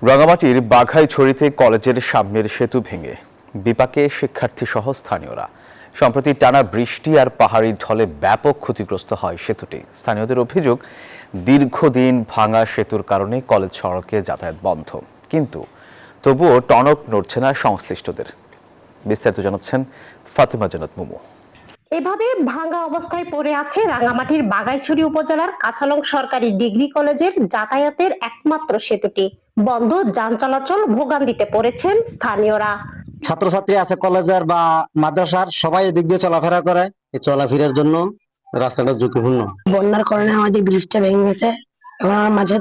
রাঙামাটির বাঘাইছড়িতে কলেজের সামনের সেতু ভেঙে বিপাকে শিক্ষার্থী সহ স্থানীয়রা। সম্প্রতি টানা বৃষ্টি আর পাহাড়ি ঢলে ব্যাপক ক্ষতিগ্রস্ত হয় সেতুটি। স্থানীয়দের অভিযোগ, দীর্ঘদিন ভাঙা সেতুর কারণে কলেজ সড়কে যাতায়াত বন্ধ, কিন্তু তবুও টনক নড়ছে না সংশ্লিষ্টদের। বিস্তারিত জানাচ্ছেন ফাতেমা জান্নাত মুমু। এভাবে ভাঙা অবস্থায় পড়ে আছে রাঙামাটির বাঘাইছড়ি উপজেলার কাঁচালং সরকারি ডিগ্রি কলেজের যাতায়াতের একমাত্র সেতুটি। বন্ধ যান চলাচল, ভোগান্তিতে পড়েছেন স্থানীয়রা। ছাত্রছাত্রী আছে কলেজের বা মাদ্রাসার, সবাই এদিক দিয়ে চলাফেরা করে। এই চলাফেরার জন্য রাস্তাটা ঝুঁকিপূর্ণ। বন্যার কারণে আমাদের ব্রিজটা ভেঙে গেছে, এবং আমার মাঝে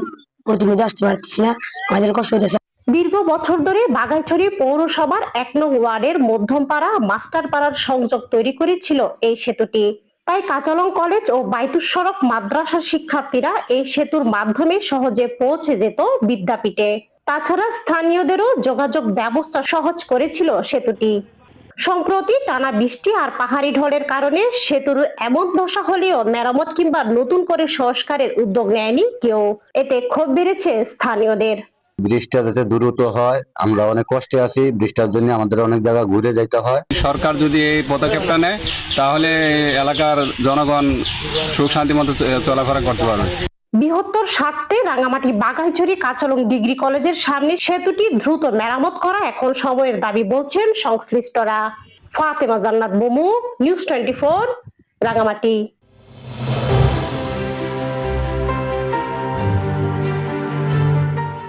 প্রতিনিধি আসতে পারতেছি না, আমাদের কষ্ট হইতেছে। দীর্ঘ বছর ধরে বাঘাইছড়ি পৌরসভার ১ নং ওয়ার্ডের মধ্যমপাড়া মাস্টারপাড়ার সংযোগ তৈরি করেছিল এই সেতুটি। তাই কাঁচালং কলেজ ও বাইতুর সড়ক মাদ্রাসার শিক্ষার্থীরা এই সেতুর মাধ্যমে সহজে পৌঁছে যেত বিদ্যাপীঠে। তাছাড়া স্থানীয়দেরও যোগাযোগ ব্যবস্থা সহজ করেছিল সেতুটি। সম্প্রতি টানা বৃষ্টি আর পাহাড়ি ঢলের কারণে সেতুর এমন দশা হলেও মেরামত কিংবা নতুন করে সংস্কারের উদ্যোগ নেয়নি কেউ। এতে ক্ষোভ বেড়েছে স্থানীয়দের। ব্রিজটা যাতে দ্রুত হয়, আমরা অনেক কষ্টে আছি। বৃষ্টির জন্য আমাদের অনেক জায়গা ঘুরে যেতে হয়। সরকার যদি এই পদক্ষেপটা নেয় তাহলে এলাকার জনগণ সুখ শান্তি মতো চলাফেরা করতে পারবে। বৃহত্তর স্বার্থে রাঙামাটি বাঘাইছড়ি কাঁচালং ডিগ্রি কলেজের সামনে সেতুটি দ্রুত মেরামত করা এখন সময়ের দাবি বলছেন সংশ্লিষ্টরা। ফাতেমা জান্নাত মুমু, নিউজ 24, রাঙামাটি।